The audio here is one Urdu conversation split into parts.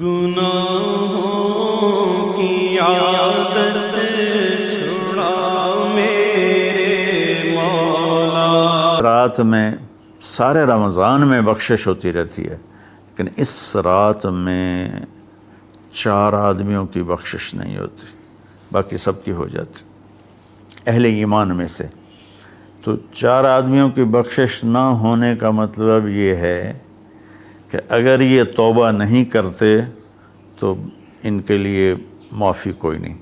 گناہوں کی عادت چھڑا میرے مولا۔ رات میں سارے رمضان میں بخشش ہوتی رہتی ہے، لیکن اس رات میں 4 آدمیوں کی بخشش نہیں ہوتی، باقی سب کی ہو جاتی اہل ایمان میں سے۔ تو 4 آدمیوں کی بخشش نہ ہونے کا مطلب یہ ہے کہ اگر یہ توبہ نہیں کرتے تو ان کے لیے معافی کوئی نہیں،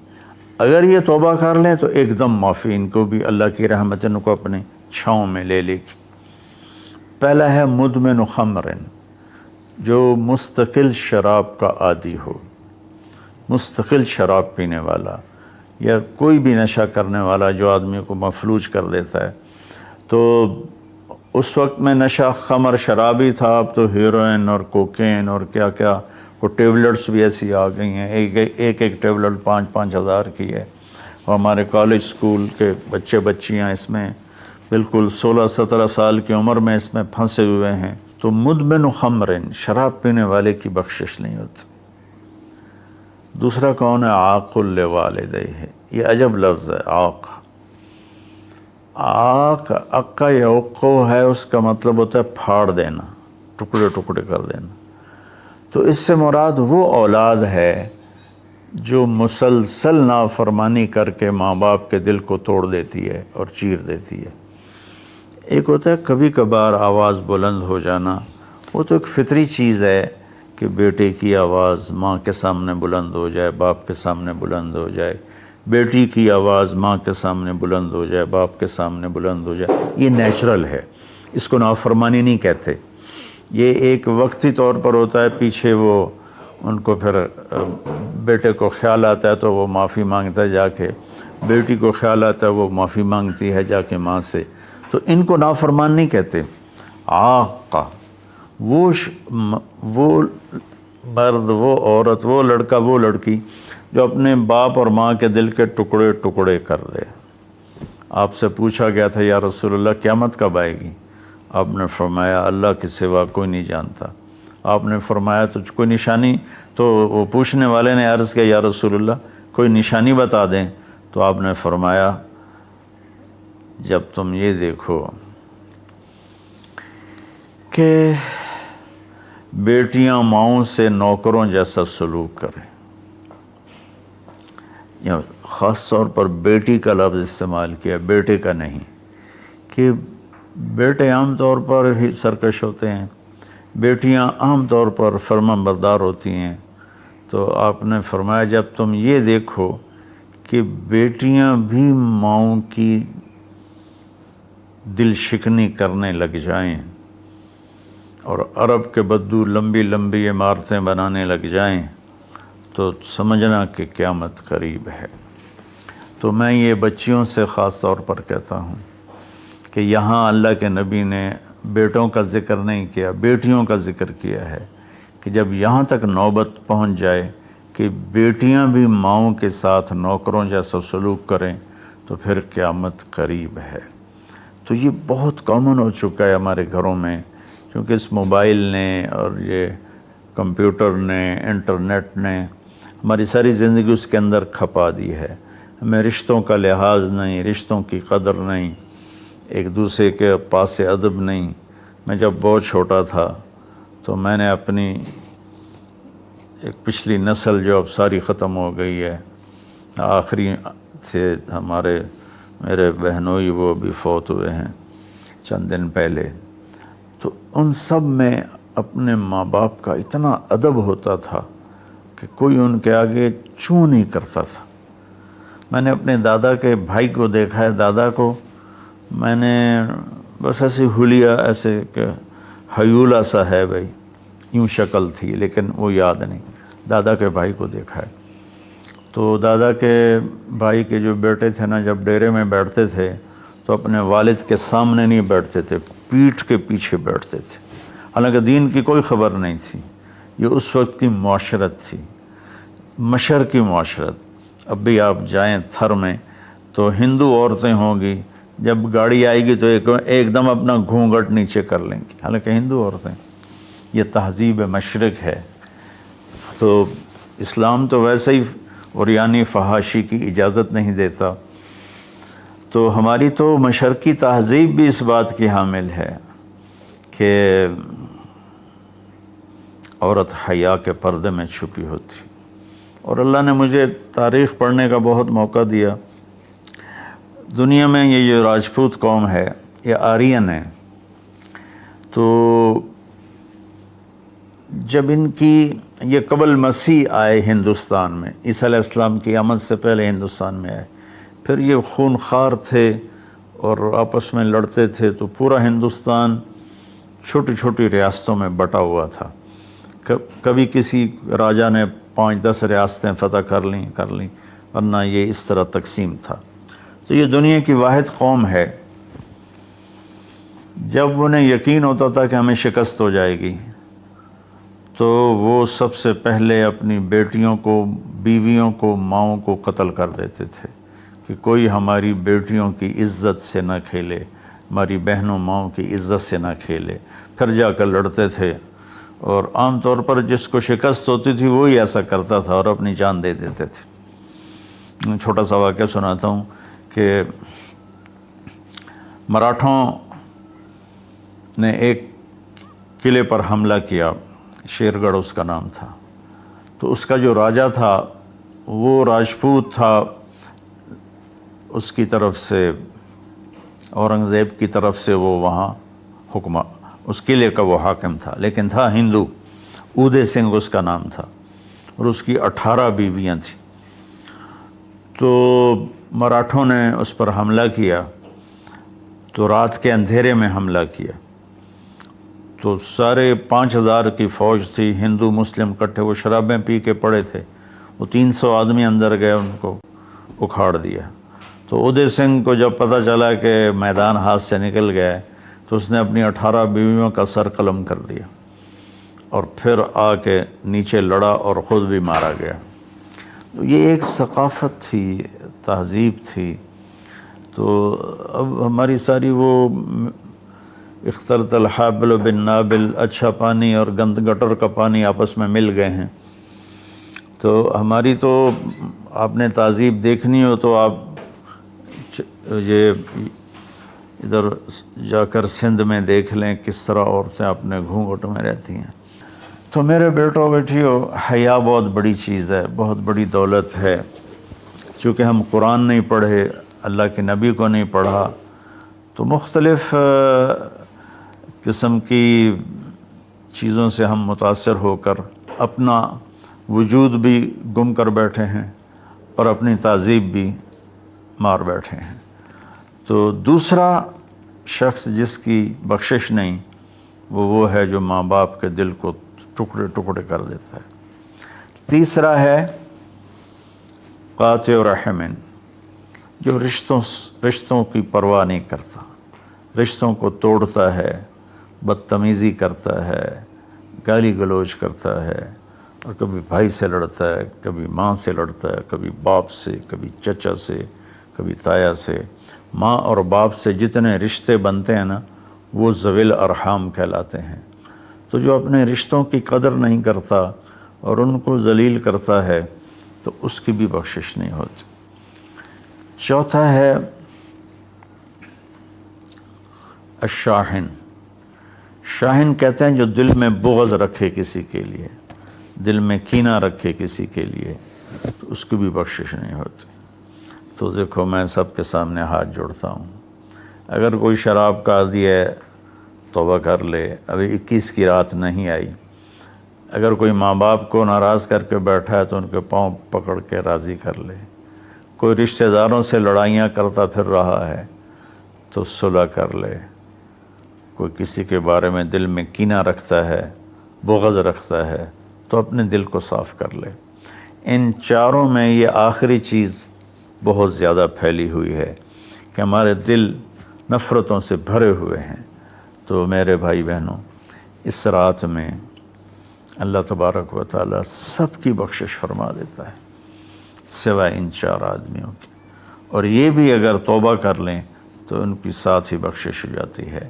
اگر یہ توبہ کر لیں تو ایک دم معافی، ان کو بھی اللہ کی رحمت ان کو اپنے چھاؤں میں لے لے گی۔ پہلا ہے مدمن خمر، جو مستقل شراب کا عادی ہو، مستقل شراب پینے والا یا کوئی بھی نشہ کرنے والا جو آدمی کو مفلوج کر دیتا ہے۔ تو اس وقت میں نشہ خمر شرابی تھا، اب تو ہیروئن اور کوکین اور کیا کیا وہ ٹیبلٹس بھی ایسی آ گئی ہیں، ایک ٹیبلٹ 5-5 ہزار کی ہے، اور ہمارے کالج سکول کے بچے بچیاں اس میں بالکل 16-17 سال کی عمر میں اس میں پھنسے ہوئے ہیں۔ تو مدمن خمرن، شراب پینے والے کی بخشش نہیں ہوتی۔ دوسرا کون ہے؟ عاق لوالدیہ، یہ عجب لفظ ہے عاق۔ عاق عقا یعقو ہے، اس کا مطلب ہوتا ہے پھاڑ دینا، ٹکڑے ٹکڑے کر دینا۔ تو اس سے مراد وہ اولاد ہے جو مسلسل نافرمانی کر کے ماں باپ کے دل کو توڑ دیتی ہے اور چیر دیتی ہے۔ ایک ہوتا ہے کبھی کبھار آواز بلند ہو جانا، وہ تو ایک فطری چیز ہے کہ بیٹے کی آواز ماں کے سامنے بلند ہو جائے، باپ کے سامنے بلند ہو جائے، بیٹی کی آواز ماں کے سامنے بلند ہو جائے، باپ کے سامنے بلند ہو جائے، یہ نیچرل ہے، اس کو نافرمانی نہیں کہتے۔ یہ ایک وقتی طور پر ہوتا ہے، پیچھے وہ ان کو پھر بیٹے کو خیال آتا ہے تو وہ معافی مانگتا ہے جا کے، بیٹی کو خیال آتا ہے وہ معافی مانگتی ہے جا کے ماں سے، تو ان کو نافرمان نہیں کہتے۔ عاقہ وہ مرد، وہ عورت، وہ لڑکا، وہ لڑکی جو اپنے باپ اور ماں کے دل کے ٹکڑے ٹکڑے کر دے۔ آپ سے پوچھا گیا تھا یا رسول اللہ قیامت کب آئے گی؟ آپ نے فرمایا اللہ کے سوا کوئی نہیں جانتا۔ آپ نے فرمایا تو کوئی نشانی؟ تو وہ پوچھنے والے نے عرض کیا یا رسول اللہ کوئی نشانی بتا دیں۔ تو آپ نے فرمایا جب تم یہ دیکھو کہ بیٹیاں ماؤں سے نوکروں جیسا سلوک کریں، یا خاص طور پر بیٹی کا لفظ استعمال کیا، بیٹے کا نہیں، کہ بیٹے عام طور پر ہی سرکش ہوتے ہیں، بیٹیاں عام طور پر فرمانبردار ہوتی ہیں۔ تو آپ نے فرمایا جب تم یہ دیکھو کہ بیٹیاں بھی ماؤں کی دل شکنی کرنے لگ جائیں اور عرب کے بدو لمبی لمبی عمارتیں بنانے لگ جائیں، تو سمجھنا کہ قیامت قریب ہے۔ تو میں یہ بچیوں سے خاص طور پر کہتا ہوں کہ یہاں اللہ کے نبی نے بیٹوں کا ذکر نہیں کیا، بیٹیوں کا ذکر کیا ہے، کہ جب یہاں تک نوبت پہنچ جائے کہ بیٹیاں بھی ماؤں کے ساتھ نوکروں جیسا سلوک کریں تو پھر قیامت قریب ہے۔ تو یہ بہت کامن ہو چکا ہے ہمارے گھروں میں، کیونکہ اس موبائل نے اور یہ کمپیوٹر نے، انٹرنیٹ نے ہماری ساری زندگی اس کے اندر کھپا دی ہے۔ ہمیں رشتوں کا لحاظ نہیں، رشتوں کی قدر نہیں، ایک دوسرے کے پاس ادب نہیں۔ میں جب بہت چھوٹا تھا تو میں نے اپنی ایک پچھلی نسل جو اب ساری ختم ہو گئی ہے، آخری سے میرے بہنوئی وہ بھی فوت ہوئے ہیں چند دن پہلے، تو ان سب میں اپنے ماں باپ کا اتنا ادب ہوتا تھا کہ کوئی ان کے آگے چوں نہیں کرتا تھا۔ میں نے اپنے دادا کے بھائی کو دیکھا ہے، دادا کو میں نے بس ایسے حلیہ، ایسے کہ حیولہ سا ہے بھائی، یوں شکل تھی لیکن وہ یاد نہیں، دادا کے بھائی کو دیکھا ہے۔ تو دادا کے بھائی کے جو بیٹے تھے نا، جب ڈیرے میں بیٹھتے تھے تو اپنے والد کے سامنے نہیں بیٹھتے تھے، پیٹھ کے پیچھے بیٹھتے تھے، حالانکہ دین کی کوئی خبر نہیں تھی۔ یہ اس وقت کی معاشرت تھی، مشرقی معاشرت۔ اب بھی آپ جائیں تھر میں تو ہندو عورتیں ہوں گی، جب گاڑی آئے گی تو ایک دم اپنا گھونگھٹ نیچے کر لیں گی، حالانکہ ہندو عورتیں۔ یہ تہذیب مشرق ہے۔ تو اسلام تو ویسے ہی عریانی فحاشی کی اجازت نہیں دیتا، تو ہماری تو مشرقی تہذیب بھی اس بات کی حامل ہے کہ عورت حیا کے پردے میں چھپی ہوتی. اور اللہ نے مجھے تاریخ پڑھنے کا بہت موقع دیا. دنیا میں یہ جو راجپوت قوم ہے یہ آرین ہے، تو جب ان کی یہ قبل مسیح آئے ہندوستان میں، عیسیٰ علیہ السلام کی آمد سے پہلے ہندوستان میں آئے، پھر یہ خونخوار تھے اور آپس میں لڑتے تھے، تو پورا ہندوستان چھوٹی چھوٹی ریاستوں میں بٹا ہوا تھا. کبھی کسی راجا نے 5-10 ریاستیں فتح کر لیں ورنہ یہ اس طرح تقسیم تھا. تو یہ دنیا کی واحد قوم ہے. جب انہیں یقین ہوتا تھا کہ ہمیں شکست ہو جائے گی تو وہ سب سے پہلے اپنی بیٹیوں کو، بیویوں کو، ماؤں کو قتل کر دیتے تھے کہ کوئی ہماری بیٹیوں کی عزت سے نہ کھیلے، ہماری بہنوں ماؤں کی عزت سے نہ کھیلے. پھر جا کر لڑتے تھے، اور عام طور پر جس کو شکست ہوتی تھی وہی ایسا کرتا تھا اور اپنی جان دے دیتے تھے. چھوٹا سا واقعہ سناتا ہوں کہ مراٹھوں نے ایک قلعے پر حملہ کیا، شیر گڑھ اس کا نام تھا. تو اس کا جو راجا تھا وہ راجپوت تھا، اس کی طرف سے اورنگزیب کی طرف سے وہ وہاں اس قلعے کا وہ حاکم تھا، لیکن تھا ہندو. اودے سنگھ اس کا نام تھا، اور اس کی 18 بیویاں تھیں. تو مراٹھوں نے اس پر حملہ کیا، تو رات کے اندھیرے میں حملہ کیا. تو سارے 5000 کی فوج تھی، ہندو مسلم کٹھے، وہ شرابیں پی کے پڑے تھے. وہ 300 آدمی اندر گئے، ان کو اکھاڑ دیا. تو اودے سنگھ کو جب پتہ چلا کہ میدان ہاتھ سے نکل گیا تو اس نے اپنی 18 بیویوں کا سر قلم کر دیا اور پھر آ کے نیچے لڑا اور خود بھی مارا گیا. تو یہ ایک ثقافت تھی، تہذیب تھی. تو اب ہماری ساری وہ اختلط الحابل بالنابل، اچھا پانی اور گند گٹر کا پانی آپس میں مل گئے ہیں. تو ہماری تو آپ نے تہذیب دیکھنی ہو تو آپ یہ ادھر جا کر سندھ میں دیکھ لیں کس طرح عورتیں اپنے گھونگھٹ میں رہتی ہیں. تو میرے بیٹوں بیٹیوں، حیا بہت بڑی چیز ہے، بہت بڑی دولت ہے. چونکہ ہم قرآن نہیں پڑھے، اللہ کے نبی کو نہیں پڑھا، تو مختلف قسم کی چیزوں سے ہم متاثر ہو کر اپنا وجود بھی گم کر بیٹھے ہیں اور اپنی تہذیب بھی مار بیٹھے ہیں. تو دوسرا شخص جس کی بخشش نہیں وہ ہے جو ماں باپ کے دل کو ٹکڑے ٹکڑے کر دیتا ہے. تیسرا ہے قاطع رحم، جو رشتوں کی پرواہ نہیں کرتا، رشتوں کو توڑتا ہے، بدتمیزی کرتا ہے، گالی گلوچ کرتا ہے، اور کبھی بھائی سے لڑتا ہے، کبھی ماں سے لڑتا ہے، کبھی باپ سے، کبھی چچا سے، کبھی تایا سے. ماں اور باپ سے جتنے رشتے بنتے ہیں نا وہ ذوی الارحام کہلاتے ہیں. تو جو اپنے رشتوں کی قدر نہیں کرتا اور ان کو ذلیل کرتا ہے تو اس کی بھی بخشش نہیں ہوتی. چوتھا ہے الشاحن. شاحن کہتے ہیں جو دل میں بغض رکھے کسی کے لیے، دل میں کینہ رکھے کسی کے لیے، تو اس کی بھی بخشش نہیں ہوتی. تو دیکھو میں سب کے سامنے ہاتھ جوڑتا ہوں، اگر کوئی شراب کا عادی ہے توبہ کر لے، ابھی 21 کی رات نہیں آئی. اگر کوئی ماں باپ کو ناراض کر کے بیٹھا ہے تو ان کے پاؤں پکڑ کے راضی کر لے. کوئی رشتہ داروں سے لڑائیاں کرتا پھر رہا ہے تو صلح کر لے. کوئی کسی کے بارے میں دل میں کینہ رکھتا ہے، بغض رکھتا ہے، تو اپنے دل کو صاف کر لے. ان چاروں میں یہ آخری چیز بہت زیادہ پھیلی ہوئی ہے کہ ہمارے دل نفرتوں سے بھرے ہوئے ہیں. تو میرے بھائی بہنوں، اس رات میں اللہ تبارک و تعالیٰ سب کی بخشش فرما دیتا ہے سوائے ان 4 آدمیوں کی. اور یہ بھی اگر توبہ کر لیں تو ان کی ساتھ ہی بخشش ہو جاتی ہے.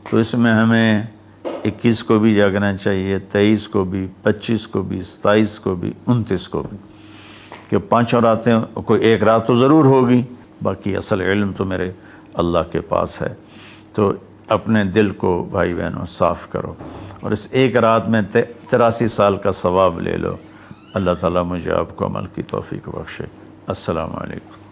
تو اس میں ہمیں 21 کو بھی جاگنا چاہیے، 23 کو بھی، 25 کو بھی، 27 کو بھی، 29 کو بھی، کہ 5 راتیں، کوئی ایک رات تو ضرور ہوگی، باقی اصل علم تو میرے اللہ کے پاس ہے۔ تو اپنے دل کو بھائی بہنوں صاف کرو، اور اس ایک رات میں 83 سال کا ثواب لے لو۔ اللہ تعالیٰ مجھے آپ کو عمل کی توفیق بخشے۔ السلام علیکم۔